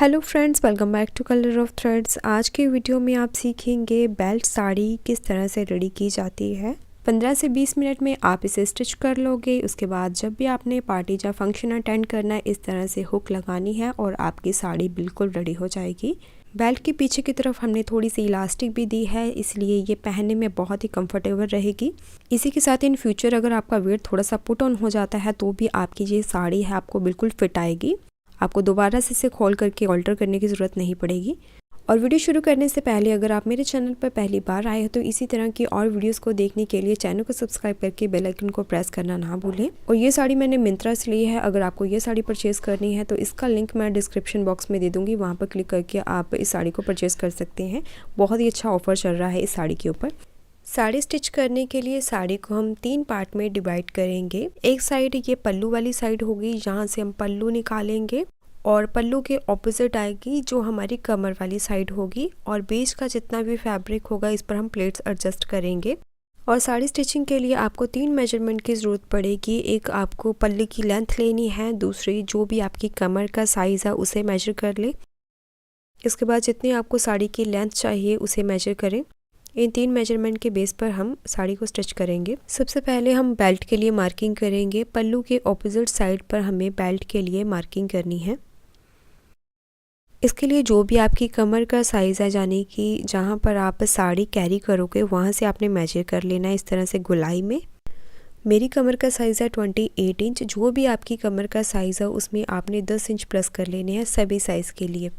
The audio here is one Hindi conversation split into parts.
Hello friends, welcome back to colour of threads. आज के वीडियो में आप सीखेंगे बेल्ट साड़ी किस तरह से रेडी की जाती है। 15 से 20 मिनट में आप इसे स्टिच कर लोगे। उसके बाद जब भी आपने पार्टी या फंक्शन अटेंड करना है, इस तरह से हुक लगानी है और आपकी साड़ी बिल्कुल रेडी हो जाएगी। बेल्ट के पीछे की तरफ हमने थोड़ी सी इलास्टिक भी दी है, इसलिए ये पहनने में बहुत ही कंफर्टेबल रहेगी। इसी के साथ इन फ्यूचर अगर आपका वेट थोड़ा सा पुट ऑन हो जाता है तो भी आपकी ये साड़ी है आपको बिल्कुल फिट आएगी। आपको दोबारा से इसे खोल करके ऑल्टर करने की ज़रूरत नहीं पड़ेगी। और वीडियो शुरू करने से पहले अगर आप मेरे चैनल पर पहली बार आए हो तो इसी तरह की और वीडियोस को देखने के लिए चैनल को सब्सक्राइब करके बेल आइकन को प्रेस करना ना भूलें। और ये साड़ी मैंने मिंत्रा से ली है। अगर आपको ये साड़ी परचेज़ करनी है तो इसका लिंक मैं डिस्क्रिप्शन बॉक्स में दे दूँगी, वहाँ पर क्लिक करके आप इस साड़ी को परचेज़ कर सकते हैं। बहुत ही अच्छा ऑफर चल रहा है इस साड़ी के ऊपर। साड़ी स्टिच करने के लिए साड़ी को हम 3 पार्ट में डिवाइड करेंगे। एक साइड ये पल्लू वाली साइड होगी, जहाँ से हम पल्लू निकालेंगे और पल्लू के ऑपोजिट आएगी जो हमारी कमर वाली साइड होगी। और बीच का जितना भी फैब्रिक होगा इस पर हम प्लेट्स एडजस्ट करेंगे। और साड़ी स्टिचिंग के लिए आपको 3 मेजरमेंट की ज़रूरत पड़ेगी। एक आपको पल्ले की लेंथ लेनी है, दूसरी जो भी आपकी कमर का साइज़ है उसे मेजर कर ले। इसके बाद जितनी आपको साड़ी की लेंथ चाहिए उसे मेजर करें। इन 3 मेजरमेंट के बेस पर हम साड़ी को स्टिच करेंगे। सबसे पहले हम बेल्ट के लिए मार्किंग करेंगे। पल्लू के ऑपोजिट साइड पर हमें बेल्ट के लिए मार्किंग करनी है। इसके लिए जो भी आपकी कमर का साइज़ है, यानी कि जहाँ पर आप साड़ी कैरी करोगे वहाँ से आपने मेजर कर लेना है इस तरह से गोलाई में। मेरी कमर का साइज़ है 28 इंच। जो भी आपकी कमर का साइज़ है उसमें आपने 10 इंच प्लस कर लेने हैं सभी साइज़ के लिए।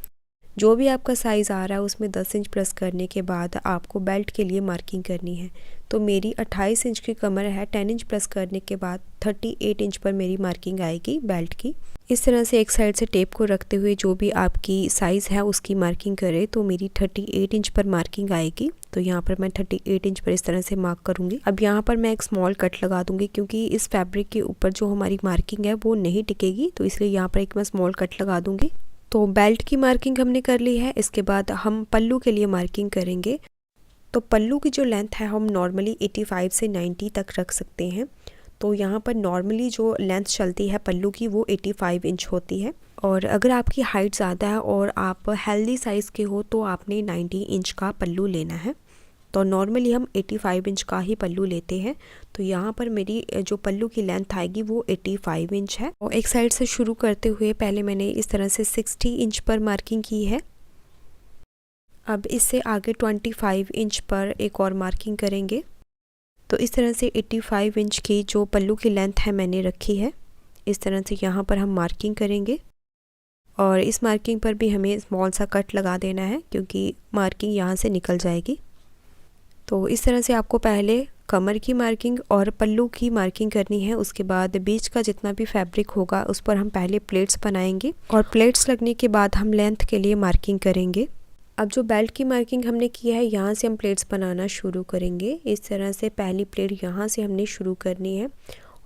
जो भी आपका साइज़ आ रहा है उसमें 10 इंच प्लस करने के बाद आपको बेल्ट के लिए मार्किंग करनी है। तो मेरी 28 इंच की कमर है, 10 इंच प्लस करने के बाद 38 इंच पर मेरी मार्किंग आएगी बेल्ट की। इस तरह से एक साइड से टेप को रखते हुए जो भी आपकी साइज़ है उसकी मार्किंग करें। तो मेरी 38 इंच पर मार्किंग आएगी। तो यहाँ पर मैं 38 इंच पर इस तरह से मार्क करूँगी। अब यहाँ पर मैं एक स्मॉल कट लगा दूँगी, क्योंकि इस फैब्रिक के ऊपर जो हमारी मार्किंग है वो नहीं टिकेगी, तो इसलिए यहाँ पर एक मैं स्मॉल कट लगा दूँगी। तो बेल्ट की मार्किंग हमने कर ली है। इसके बाद हम पल्लू के लिए मार्किंग करेंगे। तो पल्लू की जो लेंथ है हम नॉर्मली 85 से 90 तक रख सकते हैं। तो यहाँ पर नॉर्मली जो लेंथ चलती है पल्लू की वो 85 इंच होती है। और अगर आपकी हाइट ज़्यादा है और आप हेल्दी साइज़ के हो तो आपने 90 इंच का पल्लू लेना है। तो नॉर्मली हम 85 इंच का ही पल्लू लेते हैं। तो यहाँ पर मेरी जो पल्लू की लेंथ आएगी वो 85 इंच है। और एक साइड से शुरू करते हुए पहले मैंने इस तरह से 60 इंच पर मार्किंग की है। अब इससे आगे 25 इंच पर एक और मार्किंग करेंगे। तो इस तरह से 85 इंच की जो पल्लू की लेंथ है मैंने रखी है। इस तरह से यहाँ पर हम मार्किंग करेंगे और इस मार्किंग पर भी हमें स्मॉल सा कट लगा देना है, क्योंकि मार्किंग यहाँ से निकल जाएगी। तो इस तरह से आपको पहले कमर की मार्किंग और पल्लू की मार्किंग करनी है। उसके बाद बीच का जितना भी फैब्रिक होगा उस पर हम पहले प्लेट्स बनाएंगे और प्लेट्स लगने के बाद हम लेंथ के लिए मार्किंग करेंगे। अब जो बेल्ट की मार्किंग हमने की है यहाँ से हम प्लेट्स बनाना शुरू करेंगे। इस तरह से पहली प्लेट यहाँ से हमने शुरू करनी है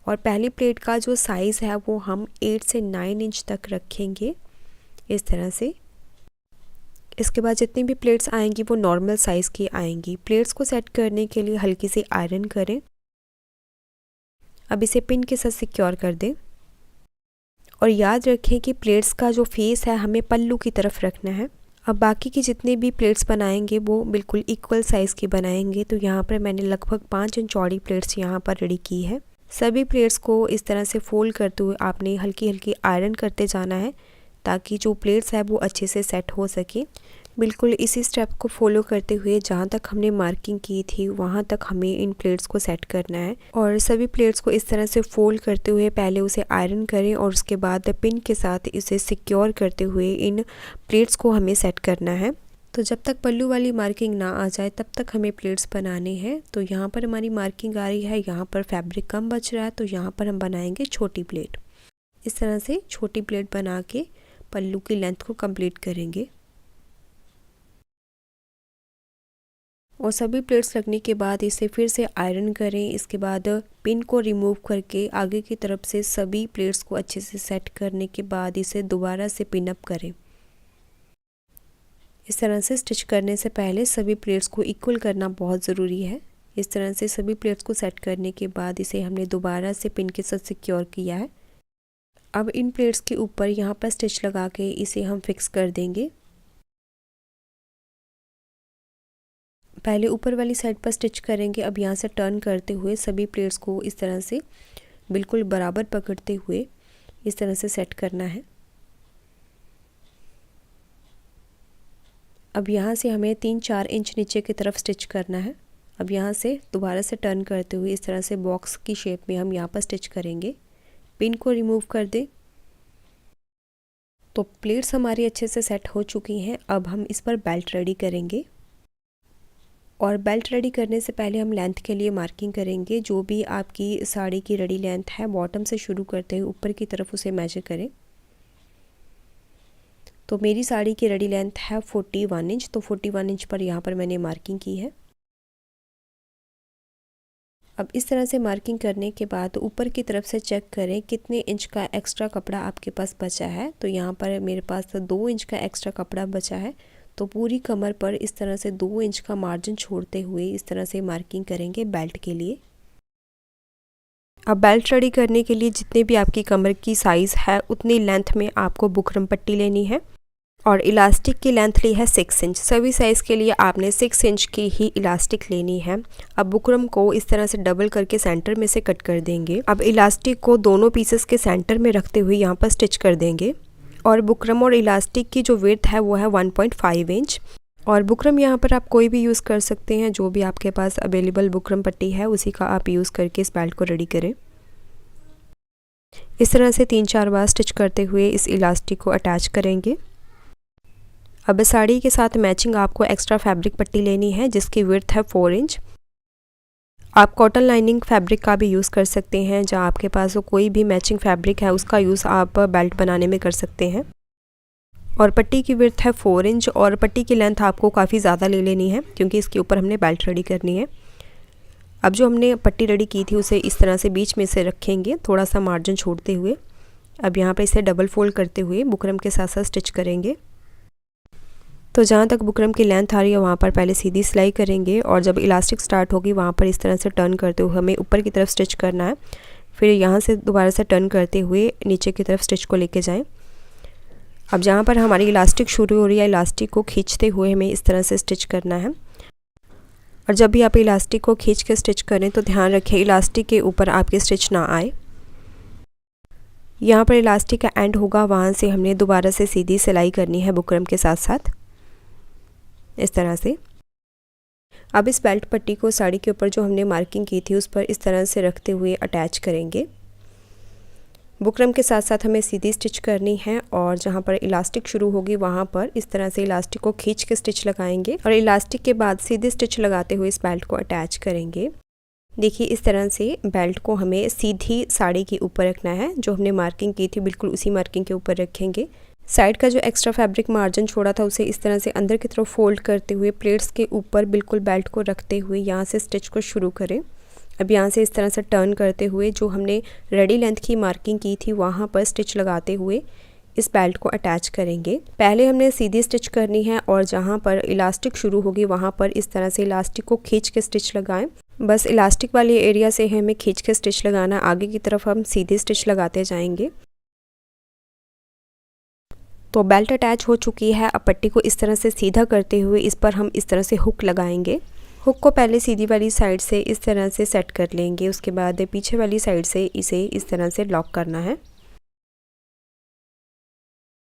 और पहली प्लेट का जो साइज़ है वो हम 8 से 9 इंच तक रखेंगे इस तरह से। इसके बाद जितनी भी प्लेट्स आएंगी वो नॉर्मल साइज़ की आएंगी। प्लेट्स को सेट करने के लिए हल्की सी आयरन करें। अब इसे पिन के साथ सिक्योर कर दें और याद रखें कि प्लेट्स का जो फेस है हमें पल्लू की तरफ रखना है। अब बाकी की जितनी भी प्लेट्स बनाएंगे वो बिल्कुल इक्वल साइज़ की बनाएंगे। तो यहाँ पर मैंने लगभग 5 इंच चौड़ी प्लेट्स यहाँ पर रेडी की है। सभी प्लेट्स को इस तरह से फोल्ड करते हुए आपने हल्की हल्की आयरन करते जाना है, ताकि जो प्लेट्स है वो अच्छे से सेट हो सके। बिल्कुल इसी स्टेप को फॉलो करते हुए जहाँ तक हमने मार्किंग की थी वहाँ तक हमें इन प्लेट्स को सेट करना है। और सभी प्लेट्स को इस तरह से फोल्ड करते हुए पहले उसे आयरन करें और उसके बाद पिन के साथ इसे सिक्योर करते हुए इन प्लेट्स को हमें सेट करना है। तो जब तक पल्लू वाली मार्किंग ना आ जाए तब तक हमें प्लेट्स बनाने हैं। तो यहाँ पर हमारी मार्किंग आ रही है, यहाँ पर फैब्रिक कम बच रहा है, तो यहाँ पर हम बनाएंगे छोटी प्लेट। इस तरह से छोटी प्लेट बना के पल्लू की लेंथ को कंप्लीट करेंगे। और सभी प्लेट्स लगने के बाद इसे फिर से आयरन करें। इसके बाद पिन को रिमूव करके आगे की तरफ से सभी प्लेट्स को अच्छे से सेट करने के बाद इसे दोबारा से पिन अप करें। इस तरह से स्टिच करने से पहले सभी प्लेट्स को इक्वल करना बहुत ज़रूरी है। इस तरह से सभी प्लेट्स को सेट करने के बाद इसे हमने दोबारा से पिन के साथ सिक्योर किया है। अब इन प्लेट्स के ऊपर यहाँ पर स्टिच लगा के इसे हम फिक्स कर देंगे। पहले ऊपर वाली साइड पर स्टिच करेंगे। अब यहाँ से टर्न करते हुए सभी प्लेट्स को इस तरह से बिल्कुल बराबर पकड़ते हुए इस तरह से सेट करना है। अब यहाँ से हमें 3-4 इंच नीचे की तरफ स्टिच करना है। अब यहाँ से दोबारा से टर्न करते हुए इस तरह से बॉक्स की शेप में हम यहाँ पर स्टिच करेंगे। पिन को रिमूव कर दें। तो प्लेट्स हमारी अच्छे से सेट हो चुकी हैं। अब हम इस पर बेल्ट रेडी करेंगे और बेल्ट रेडी करने से पहले हम लेंथ के लिए मार्किंग करेंगे। जो भी आपकी साड़ी की रेडी लेंथ है बॉटम से शुरू करते हुए ऊपर की तरफ उसे मेजर करें। तो मेरी साड़ी की रेडी लेंथ है 41 इंच, तो 41 इंच पर यहाँ पर मैंने मार्किंग की है। अब इस तरह से मार्किंग करने के बाद ऊपर की तरफ से चेक करें कितने इंच का एक्स्ट्रा कपड़ा आपके पास बचा है। तो यहाँ पर मेरे पास 2 इंच का एक्स्ट्रा कपड़ा बचा है। तो पूरी कमर पर इस तरह से 2 इंच का मार्जिन छोड़ते हुए इस तरह से मार्किंग करेंगे बेल्ट के लिए। अब बेल्ट रेडी करने के लिए जितने भी आपकी कमर की साइज़ है उतनी लेंथ में आपको बुकरम पट्टी लेनी है और इलास्टिक की लेंथ ली है 6 इंच। सभी साइज़ के लिए आपने 6 इंच की ही इलास्टिक लेनी है। अब बुकरम को इस तरह से डबल करके सेंटर में से कट कर देंगे। अब इलास्टिक को दोनों पीसेस के सेंटर में रखते हुए यहाँ पर स्टिच कर देंगे और बुकरम और इलास्टिक की जो विड्थ है वो है 1.5 इंच। और बुकरम यहाँ पर आप कोई भी यूज़ कर सकते हैं, जो भी आपके पास अवेलेबल बुकरम पट्टी है उसी का आप यूज़ करके इस बेल्ट को रेडी करें। इस तरह से 3-4 बार स्टिच करते हुए इस इलास्टिक को अटैच करेंगे। अब साड़ी के साथ मैचिंग आपको एक्स्ट्रा फैब्रिक पट्टी लेनी है जिसकी विड्थ है 4 इंच। आप कॉटन लाइनिंग फैब्रिक का भी यूज़ कर सकते हैं। जहाँ आपके पास कोई भी मैचिंग फैब्रिक है उसका यूज़ आप बेल्ट बनाने में कर सकते हैं। और पट्टी की विड्थ है 4 इंच और पट्टी की लेंथ आपको काफ़ी ज़्यादा ले लेनी है क्योंकि इसके ऊपर हमने बेल्ट रेडी करनी है। अब जो हमने पट्टी रेडी की थी उसे इस तरह से बीच में से रखेंगे, थोड़ा सा मार्जिन छोड़ते हुए। अब यहाँ पर इसे डबल फोल्ड करते हुए बुकरम के साथ साथ स्टिच करेंगे। तो जहाँ तक बुकरम की लेंथ आ रही है वहाँ पर पहले सीधी सिलाई करेंगे और जब इलास्टिक स्टार्ट होगी वहाँ पर इस तरह से टर्न करते हुए हमें ऊपर की तरफ स्टिच करना है। फिर यहाँ से दोबारा से टर्न करते हुए नीचे की तरफ स्टिच को लेके जाएं। अब जहाँ पर हमारी इलास्टिक शुरू हो रही है इलास्टिक को खींचते हुए हमें इस तरह से स्टिच करना है। और जब भी आप इलास्टिक को खींच के स्टिच करें तो ध्यान रखें इलास्टिक के ऊपर आपकी स्टिच ना आए। यहाँ पर इलास्टिक का एंड होगा, वहाँ से हमने दोबारा से सीधी सिलाई करनी है बुकरम के साथ साथ इस तरह से। अब इस बेल्ट पट्टी को साड़ी के ऊपर जो हमने मार्किंग की थी उस पर इस तरह से रखते हुए अटैच करेंगे। बुकरम के साथ साथ हमें सीधी स्टिच करनी है और जहाँ पर इलास्टिक शुरू होगी वहाँ पर इस तरह से इलास्टिक को खींच के स्टिच लगाएंगे और इलास्टिक के बाद सीधी स्टिच लगाते हुए इस बेल्ट को अटैच करेंगे। देखिए इस तरह से बेल्ट को हमें सीधी साड़ी के ऊपर रखना है। जो हमने मार्किंग की थी बिल्कुल उसी मार्किंग के ऊपर रखेंगे। साइड का जो एक्स्ट्रा फैब्रिक मार्जिन छोड़ा था उसे इस तरह से अंदर की तरफ फोल्ड करते हुए प्लेट्स के ऊपर बिल्कुल बेल्ट को रखते हुए यहाँ से स्टिच को शुरू करें। अब यहाँ से इस तरह से टर्न करते हुए जो हमने रेडी लेंथ की मार्किंग की थी वहाँ पर स्टिच लगाते हुए इस बेल्ट को अटैच करेंगे। पहले हमने सीधी स्टिच करनी है और जहाँ पर इलास्टिक शुरू होगी वहाँ पर इस तरह से इलास्टिक को खींच के स्टिच लगाएं। बस इलास्टिक वाले एरिया से हमें खींच के स्टिच लगाना, आगे की तरफ हम सीधी स्टिच लगाते जाएंगे। तो बेल्ट अटैच हो चुकी है। अब पट्टी को इस तरह से सीधा करते हुए इस पर हम इस तरह से हुक लगाएंगे। हुक को पहले सीधी वाली साइड से इस तरह से सेट कर लेंगे, उसके बाद पीछे वाली साइड से इसे इस तरह से लॉक करना है।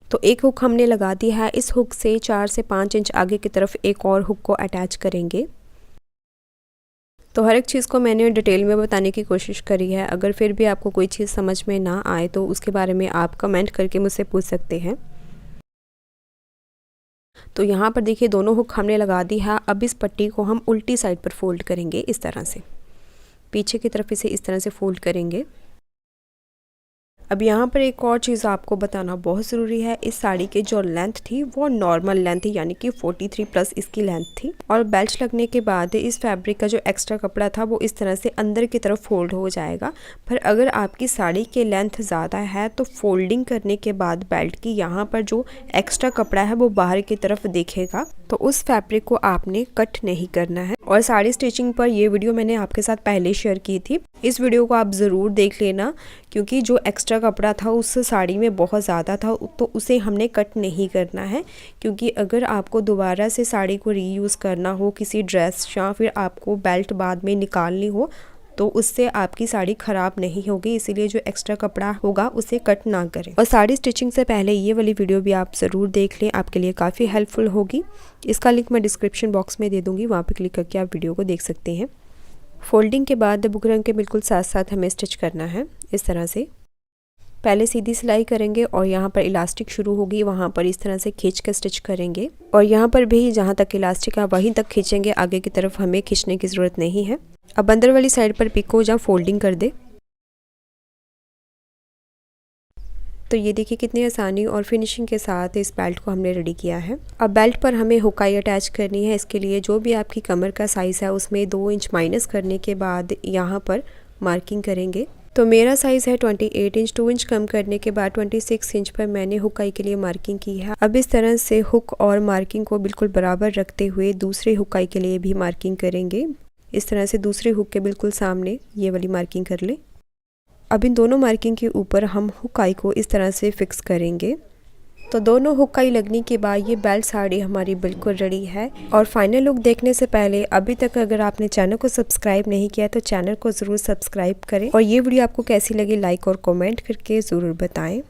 तो एक हुक हमने लगा दी है। इस हुक से 4 से 5 इंच आगे की तरफ एक और हुक को अटैच करेंगे। तो हर एक चीज़ को मैंने डिटेल में बताने की कोशिश करी है। अगर फिर भी आपको कोई चीज़ समझ में ना आए तो उसके बारे में आप कमेंट करके मुझसे पूछ सकते हैं। तो यहाँ पर देखिए दोनों हुक हमने लगा दी है। अब इस पट्टी को हम उल्टी साइड पर फोल्ड करेंगे इस तरह से, पीछे की तरफ इसे इस तरह से फोल्ड करेंगे। अब यहाँ पर एक और चीज़ आपको बताना बहुत ज़रूरी है। इस साड़ी की जो लेंथ थी वो नॉर्मल लेंथ थी, यानी कि 43 प्लस इसकी लेंथ थी। और बेल्ट लगने के बाद इस फैब्रिक का जो एक्स्ट्रा कपड़ा था वो इस तरह से अंदर की तरफ फोल्ड हो जाएगा। पर अगर आपकी साड़ी की लेंथ ज़्यादा है तो फोल्डिंग करने के बाद बेल्ट की यहाँ पर जो एक्स्ट्रा कपड़ा है वो बाहर की तरफ दिखेगा। तो उस फैब्रिक को आपने कट नहीं करना है। और साड़ी स्टिचिंग पर ये वीडियो मैंने आपके साथ पहले शेयर की थी, इस वीडियो को आप ज़रूर देख लेना, क्योंकि जो एक्स्ट्रा कपड़ा था उस साड़ी में बहुत ज़्यादा था, तो उसे हमने कट नहीं करना है। क्योंकि अगर आपको दोबारा से साड़ी को रीयूज़ करना हो किसी ड्रेस या फिर आपको बेल्ट बाद में निकालनी हो, तो उससे आपकी साड़ी ख़राब नहीं होगी, इसीलिए जो एक्स्ट्रा कपड़ा होगा उसे कट ना करें। और साड़ी स्टिचिंग से पहले ये वाली वीडियो भी आप ज़रूर देख लें, आपके लिए काफ़ी हेल्पफुल होगी। इसका लिंक मैं डिस्क्रिप्शन बॉक्स में दे दूँगी, वहाँ पर क्लिक करके आप वीडियो को देख सकते हैं। फोल्डिंग के बाद बुकरम के बिल्कुल साथ साथ हमें स्टिच करना है। इस तरह से पहले सीधी सिलाई करेंगे और यहाँ पर इलास्टिक शुरू होगी, वहाँ पर इस तरह से खींच कर स्टिच करेंगे। और यहाँ पर भी जहाँ तक इलास्टिक है वहीं तक खींचेंगे, आगे की तरफ हमें खींचने की ज़रूरत नहीं है। अब अंदर वाली साइड पर पिको या फोल्डिंग कर दे। तो ये देखिए कितनी आसानी और फिनिशिंग के साथ इस बेल्ट को हमने रेडी किया है। अब बेल्ट पर हमें हुकाई अटैच करनी है। इसके लिए जो भी आपकी कमर का साइज़ है उसमें 2 इंच माइनस करने के बाद यहाँ पर मार्किंग करेंगे। तो मेरा साइज़ है 28 इंच, 2 इंच कम करने के बाद 26 इंच पर मैंने हुकाई के लिए मार्किंग की है। अब इस तरह से हुक और मार्किंग को बिल्कुल बराबर रखते हुए दूसरे हुकाई के लिए भी मार्किंग करेंगे। इस तरह से दूसरे हुक के बिल्कुल सामने ये वाली मार्किंग कर लें। अब इन दोनों मार्किंग के ऊपर हम हुकाई को इस तरह से फिक्स करेंगे। तो दोनों हुकाई लगने के बाद ये बेल्ट साड़ी हमारी बिल्कुल रेडी है। और फाइनल लुक देखने से पहले अभी तक अगर आपने चैनल को सब्सक्राइब नहीं किया तो चैनल को ज़रूर सब्सक्राइब करें। और ये वीडियो आपको कैसी लगी लाइक और कमेंट करके ज़रूर बताएं।